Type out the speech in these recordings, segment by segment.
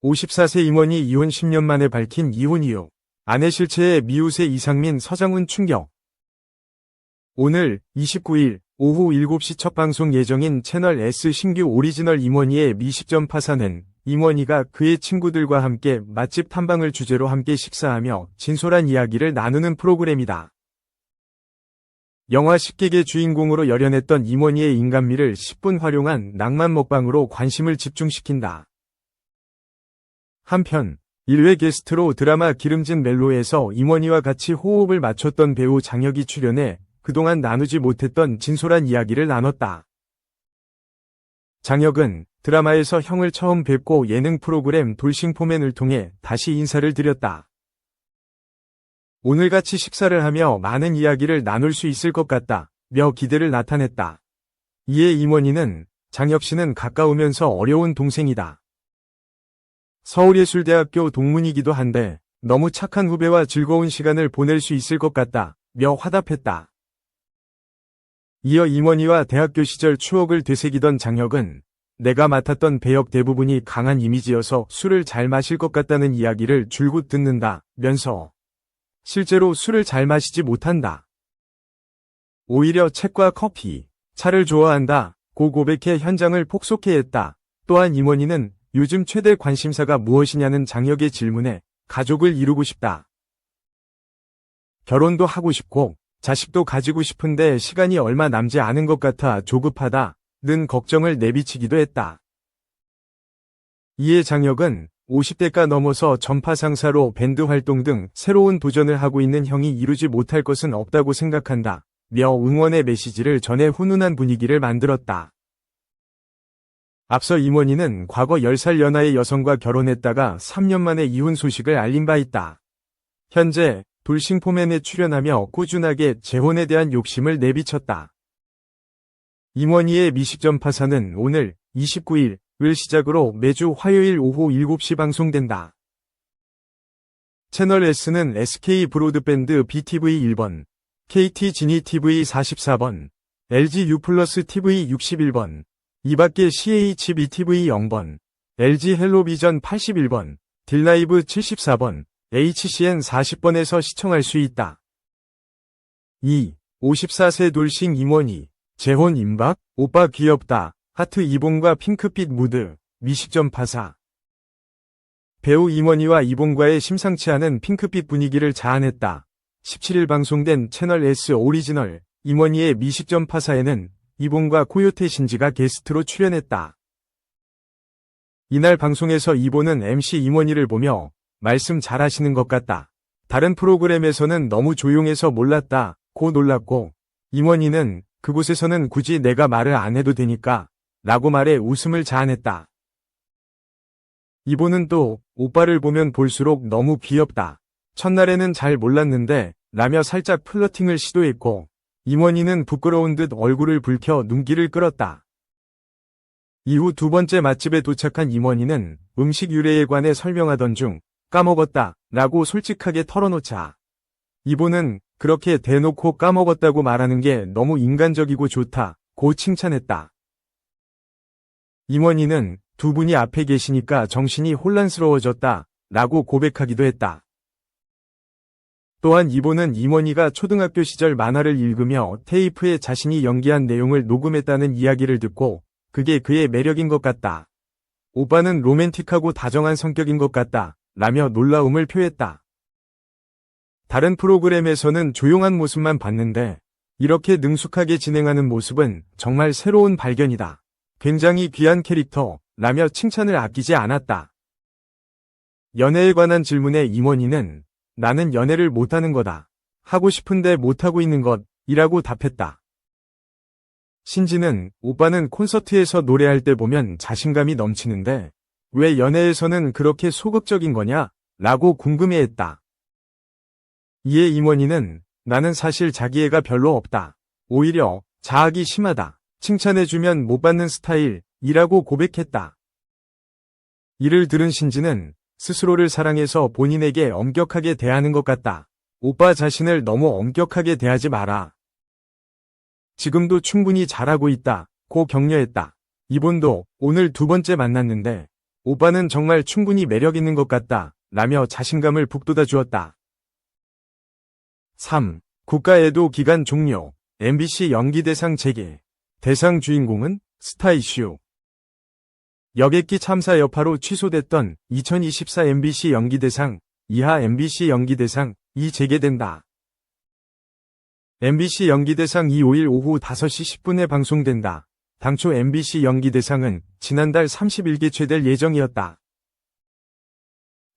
54세 임원이 이혼 10년 만에 밝힌 이혼 이유. 아내 실체에 미우새 이상민 서장훈 충격. 오늘 29일 오후 7시 첫 방송 예정인 채널 S 신규 오리지널 임원희의 미식점 파사는 임원희가 그의 친구들과 함께 맛집 탐방을 주제로 함께 식사하며 진솔한 이야기를 나누는 프로그램이다. 영화 식객의 주인공으로 열연했던 임원희의 인간미를 10분 활용한 낭만 먹방으로 관심을 집중시킨다. 한편 1회 게스트로 드라마 기름진 멜로에서 임원희와 같이 호흡을 맞췄던 배우 장혁이 출연해 그동안 나누지 못했던 진솔한 이야기를 나눴다. 장혁은 드라마에서 형을 처음 뵙고 예능 프로그램 돌싱포맨을 통해 다시 인사를 드렸다. 오늘같이 식사를 하며 많은 이야기를 나눌 수 있을 것 같다며 기대를 나타냈다. 이에 임원희는 장혁 씨는 가까우면서 어려운 동생이다. 서울예술대학교 동문이기도 한데 너무 착한 후배와 즐거운 시간을 보낼 수 있을 것 같다며 화답했다. 이어 임원희와 대학교 시절 추억을 되새기던 장혁은 내가 맡았던 배역 대부분이 강한 이미지여서 술을 잘 마실 것 같다는 이야기를 줄곧 듣는다면서 실제로 술을 잘 마시지 못한다. 오히려 책과 커피, 차를 좋아한다고 고백해 현장을 폭소케 했다. 또한 임원희는 요즘 최대 관심사가 무엇이냐는 장혁의 질문에 가족을 이루고 싶다. 결혼도 하고 싶고 자식도 가지고 싶은데 시간이 얼마 남지 않은 것 같아 조급하다는 걱정을 내비치기도 했다. 이에 장혁은 50대가 넘어서 전파 상사로 밴드 활동 등 새로운 도전을 하고 있는 형이 이루지 못할 것은 없다고 생각한다며 응원의 메시지를 전해 훈훈한 분위기를 만들었다. 앞서 임원희는 과거 10살 연하의 여성과 결혼했다가 3년 만에 이혼 소식을 알린 바 있다. 현재 돌싱포맨에 출연하며 꾸준하게 재혼에 대한 욕심을 내비쳤다. 임원희의 미식점 파사는 오늘 29일을 시작으로 매주 화요일 오후 7시 방송된다. 채널 S는 SK 브로드밴드 BTV 1번, KT 지니 TV 44번, LG U 플러스 TV 61번, 이밖에 CHBTV 0번, LG 헬로비전 81번, 딜라이브 74번, HCN 40번에서 시청할 수 있다. 2. 54세 돌싱 임원희, 재혼 임박, 오빠 귀엽다, 하트 이봉과 핑크빛 무드, 미식점 파사. 배우 임원희와 이봉과의 심상치 않은 핑크빛 분위기를 자아냈다. 17일 방송된 채널 S 오리지널, 임원희의 미식점 파사에는 이봉과 코요태 신지가 게스트로 출연했다. 이날 방송에서 이봉은 MC 임원희를 보며 말씀 잘하시는 것 같다. 다른 프로그램에서는 너무 조용해서 몰랐다고 놀랐고 임원희는 그곳에서는 굳이 내가 말을 안 해도 되니까 라고 말해 웃음을 자아냈다. 이봉은 또 오빠를 보면 볼수록 너무 귀엽다. 첫날에는 잘 몰랐는데 라며 살짝 플러팅을 시도했고 임원희는 부끄러운 듯 얼굴을 붉혀 눈길을 끌었다. 이후 두 번째 맛집에 도착한 임원희는 음식 유래에 관해 설명하던 중 까먹었다 라고 솔직하게 털어놓자 이봉은 그렇게 대놓고 까먹었다고 말하는 게 너무 인간적이고 좋다고 칭찬했다. 임원희는 두 분이 앞에 계시니까 정신이 혼란스러워졌다 라고 고백하기도 했다. 또한 이봉은 임원희가 초등학교 시절 만화를 읽으며 테이프에 자신이 연기한 내용을 녹음했다는 이야기를 듣고 그게 그의 매력인 것 같다. 오빠는 로맨틱하고 다정한 성격인 것 같다 라며 놀라움을 표했다. 다른 프로그램에서는 조용한 모습만 봤는데 이렇게 능숙하게 진행하는 모습은 정말 새로운 발견이다. 굉장히 귀한 캐릭터 라며 칭찬을 아끼지 않았다. 연애에 관한 질문에 임원희는 나는 연애를 못하는 거다. 하고 싶은데 못하고 있는 것이라고 답했다. 신지는 오빠는 콘서트에서 노래할 때 보면 자신감이 넘치는데 왜 연애에서는 그렇게 소극적인 거냐? 라고 궁금해했다. 이에 임원희는 나는 사실 자기애가 별로 없다. 오히려 자학이 심하다. 칭찬해주면 못 받는 스타일이라고 고백했다. 이를 들은 신지는 스스로를 사랑해서 본인에게 엄격하게 대하는 것 같다. 오빠 자신을 너무 엄격하게 대하지 마라. 지금도 충분히 잘하고 있다. 고 격려했다. 이봉도 오늘 두 번째 만났는데 오빠는 정말 충분히 매력 있는 것 같다. 라며 자신감을 북돋아 주었다. 3. 국가애도 기간 종료. MBC 연기대상 재개. 대상 주인공은 스타 이슈. 여객기 참사 여파로 취소됐던 2024 MBC 연기대상, 이하 MBC 연기대상이 재개된다. MBC 연기대상 5일 오후 5시 10분에 방송된다. 당초 MBC 연기대상은 지난달 30일 개최될 예정이었다.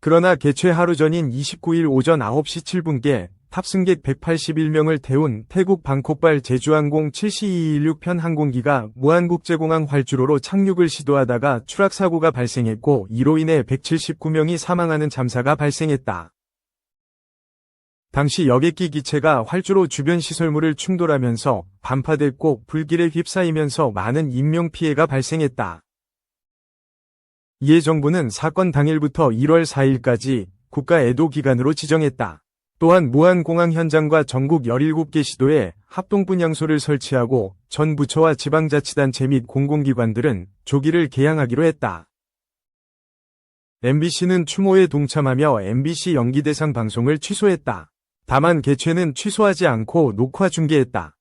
그러나 개최 하루 전인 29일 오전 9시 7분께 탑승객 181명을 태운 태국 방콕발 제주항공 7C216편 항공기가 무안국제공항 활주로로 착륙을 시도하다가 추락사고가 발생했고 이로 인해 179명이 사망하는 참사가 발생했다. 당시 여객기 기체가 활주로 주변 시설물을 충돌하면서 반파됐고 불길에 휩싸이면서 많은 인명피해가 발생했다. 이에 정부는 사건 당일부터 1월 4일까지 국가애도기간으로 지정했다. 또한 무안공항 현장과 전국 17개 시도에 합동분향소를 설치하고 전 부처와 지방자치단체 및 공공기관들은 조기를 개항하기로 했다. MBC는 추모에 동참하며 MBC 연기대상 방송을 취소했다. 다만 개최는 취소하지 않고 녹화 중계했다.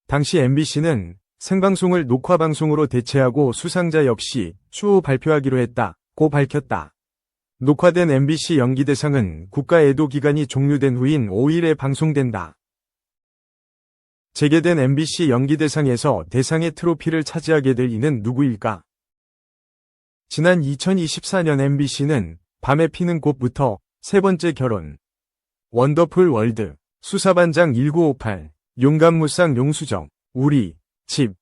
당시 MBC는 생방송을 녹화방송으로 대체하고 수상자 역시 추후 발표하기로 했다고 밝혔다. 녹화된 MBC 연기대상은 국가애도 기간이 종료된 후인 5일에 방송된다. 재개된 MBC 연기대상에서 대상의 트로피를 차지하게 될 이는 누구일까? 지난 2024년 MBC는 밤에 피는 꽃부터 세 번째 결혼, 원더풀 월드, 수사반장 1958, 용감무쌍 용수정, 우리 집,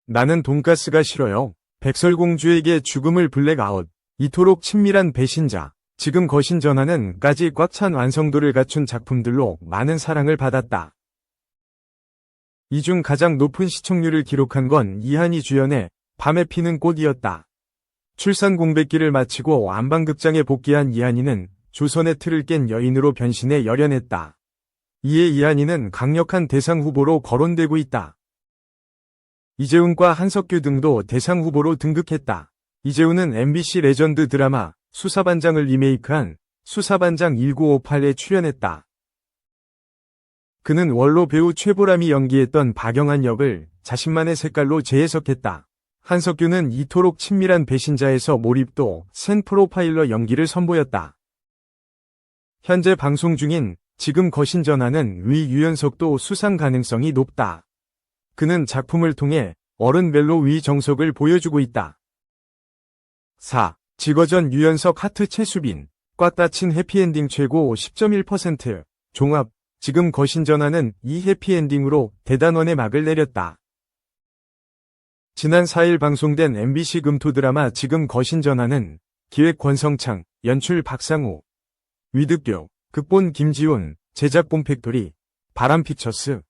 나는 돈가스가 싫어요, 백설공주에게 죽음을 블랙아웃, 이토록 친밀한 배신자, 지금 거신 전하는까지 꽉 찬 완성도를 갖춘 작품들로 많은 사랑을 받았다. 이 중 가장 높은 시청률을 기록한 건 이한이 주연의 밤에 피는 꽃이었다. 출산 공백기를 마치고 안방극장에 복귀한 이한이는 조선의 틀을 깬 여인으로 변신해 열연했다. 이에 이한이는 강력한 대상 후보로 거론되고 있다. 이재훈과 한석규 등도 대상 후보로 등극했다. 이재훈은 MBC 레전드 드라마 수사반장을 리메이크한 수사반장 1958에 출연했다. 그는 원로 배우 최보람이 연기했던 박영한 역을 자신만의 색깔로 재해석했다. 한석규는 이토록 친밀한 배신자에서 몰입도 센 프로파일러 연기를 선보였다. 현재 방송 중인 지금 거신 전하는 의 유연석도 수상 가능성이 높다. 그는 작품을 통해 어른 멜로 위 정석을 보여주고 있다. 4. 지거전 유연석 하트 최수빈, 꽉 닫힌 해피엔딩 최고 10.1%, 종합, 지금 거신 전하는 이 해피엔딩으로 대단원의 막을 내렸다. 지난 4일 방송된 MBC 금토 드라마 지금 거신 전하는 기획 권성창, 연출 박상우, 위득교, 극본 김지훈, 제작 봄팩토리, 바람피처스.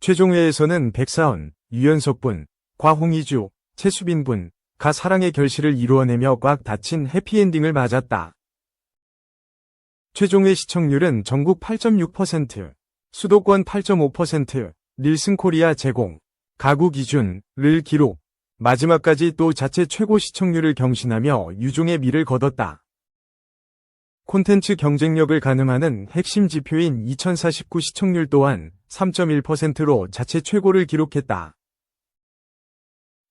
최종회에서는 백사원, 유연석분, 과홍이주, 최수빈분, 가 사랑의 결실을 이루어내며 꽉 닫힌 해피엔딩을 맞았다. 최종회 시청률은 전국 8.6%, 수도권 8.5%, 닐슨 코리아 제공, 가구 기준을 기록, 마지막까지 또 자체 최고 시청률을 경신하며 유종의 미를 거뒀다. 콘텐츠 경쟁력을 가늠하는 핵심 지표인 2049 시청률 또한 3.1%로 자체 최고를 기록했다.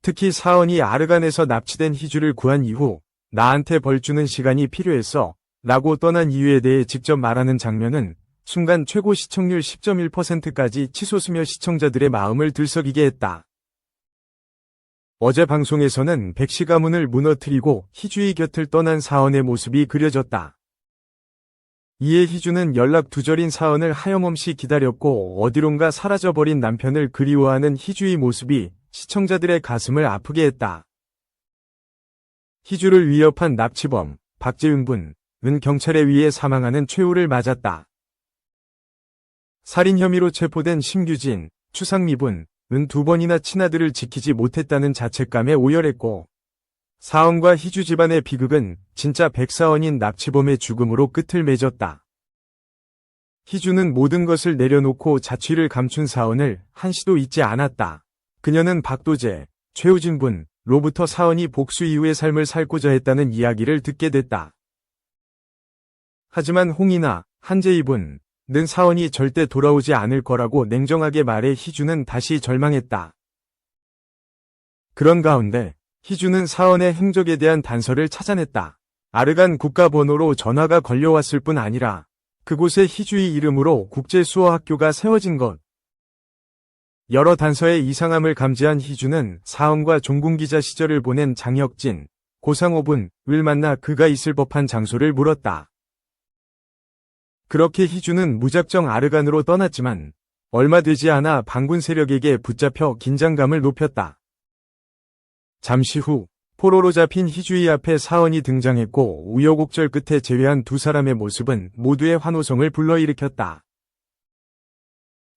특히 사원이 아르간에서 납치된 희주를 구한 이후 나한테 벌 주는 시간이 필요했어 라고 떠난 이유에 대해 직접 말하는 장면은 순간 최고 시청률 10.1%까지 치솟으며 시청자들의 마음을 들썩이게 했다. 어제 방송에서는 백씨 가문을 무너뜨리고 희주의 곁을 떠난 사원의 모습이 그려졌다. 이에 희주는 연락 두절인 사원을 하염없이 기다렸고 어디론가 사라져버린 남편을 그리워하는 희주의 모습이 시청자들의 가슴을 아프게 했다. 희주를 위협한 납치범 박재윤 은 경찰에 의해 사망하는 최후를 맞았다. 살인 혐의로 체포된 심규진, 추상미 은 2번이나 친아들을 지키지 못했다는 자책감에 오열했고 사원과 희주 집안의 비극은 진짜 백사원인 납치범의 죽음으로 끝을 맺었다. 희주는 모든 것을 내려놓고 자취를 감춘 사원을 한시도 잊지 않았다. 그녀는 박도재, 최우진 로부터 사원이 복수 이후의 삶을 살고자 했다는 이야기를 듣게 됐다. 하지만 홍이나 한재입은 는 사원이 절대 돌아오지 않을 거라고 냉정하게 말해 희주는 다시 절망했다. 그런 가운데 희주는 사원의 행적에 대한 단서를 찾아냈다. 아르간 국가번호로 전화가 걸려왔을 뿐 아니라 그곳에 희주의 이름으로 국제수어학교가 세워진 것. 여러 단서의 이상함을 감지한 희주는 사원과 종군기자 시절을 보낸 장혁진, 고상호분을 만나 그가 있을 법한 장소를 물었다. 그렇게 희주는 무작정 아르간으로 떠났지만 얼마 되지 않아 반군 세력에게 붙잡혀 긴장감을 높였다. 잠시 후 포로로 잡힌 희주의 앞에 사원이 등장했고 우여곡절 끝에 제외한 두 사람의 모습은 모두의 환호성을 불러일으켰다.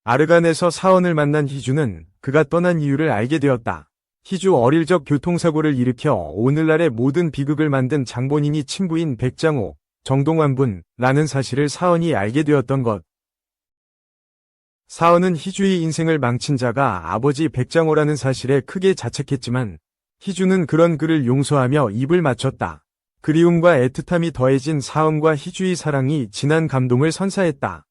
아르간에서 사원을 만난 희주는 그가 떠난 이유를 알게 되었다. 희주 어릴 적 교통사고를 일으켜 오늘날의 모든 비극을 만든 장본인이 친부인 백장호, 정동환분라는 사실을 사원이 알게 되었던 것. 사원은 희주의 인생을 망친 자가 아버지 백장호라는 사실에 크게 자책했지만 희주는 그런 그를 용서하며 입을 맞췄다. 그리움과 애틋함이 더해진 사원과 희주의 사랑이 진한 감동을 선사했다.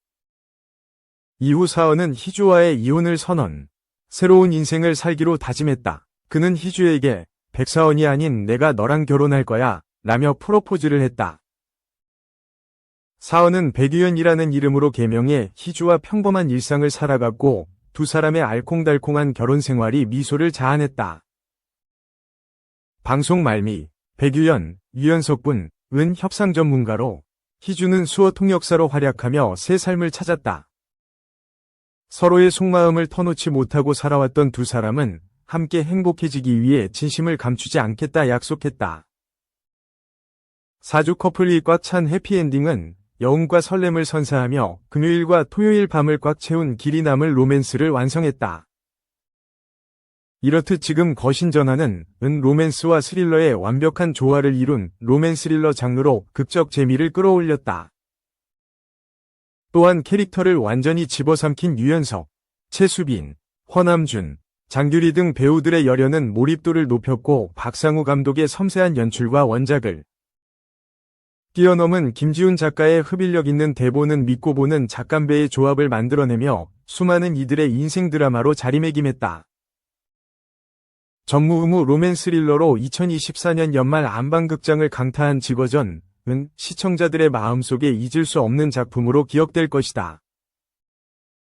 이후 사원은 희주와의 이혼을 선언, 새로운 인생을 살기로 다짐했다. 그는 희주에게 백사원이 아닌 내가 너랑 결혼할 거야 라며 프로포즈를 했다. 사원은 백유연이라는 이름으로 개명해 희주와 평범한 일상을 살아갔고 두 사람의 알콩달콩한 결혼 생활이 미소를 자아냈다. 방송 말미, 백유연, 유연석분, 은 협상 전문가로 희주는 수어 통역사로 활약하며 새 삶을 찾았다. 서로의 속마음을 터놓지 못하고 살아왔던 두 사람은 함께 행복해지기 위해 진심을 감추지 않겠다 약속했다. 사주 커플이 꽉 찬 해피엔딩은 여운과 설렘을 선사하며 금요일과 토요일 밤을 꽉 채운 길이 남을 로맨스를 완성했다. 이렇듯 지금 거신 전화는 은 로맨스와 스릴러의 완벽한 조화를 이룬 로맨스 스릴러 장르로 극적 재미를 끌어올렸다. 또한 캐릭터를 완전히 집어삼킨 유연석, 최수빈, 허남준, 장규리 등 배우들의 열연은 몰입도를 높였고 박상우 감독의 섬세한 연출과 원작을 뛰어넘은 김지훈 작가의 흡입력 있는 대본은 믿고 보는 작감배의 조합을 만들어내며 수많은 이들의 인생 드라마로 자리매김했다. 전무후무 로맨스 스릴러로 2024년 연말 안방극장을 강타한 직어전은 시청자들의 마음속에 잊을 수 없는 작품으로 기억될 것이다.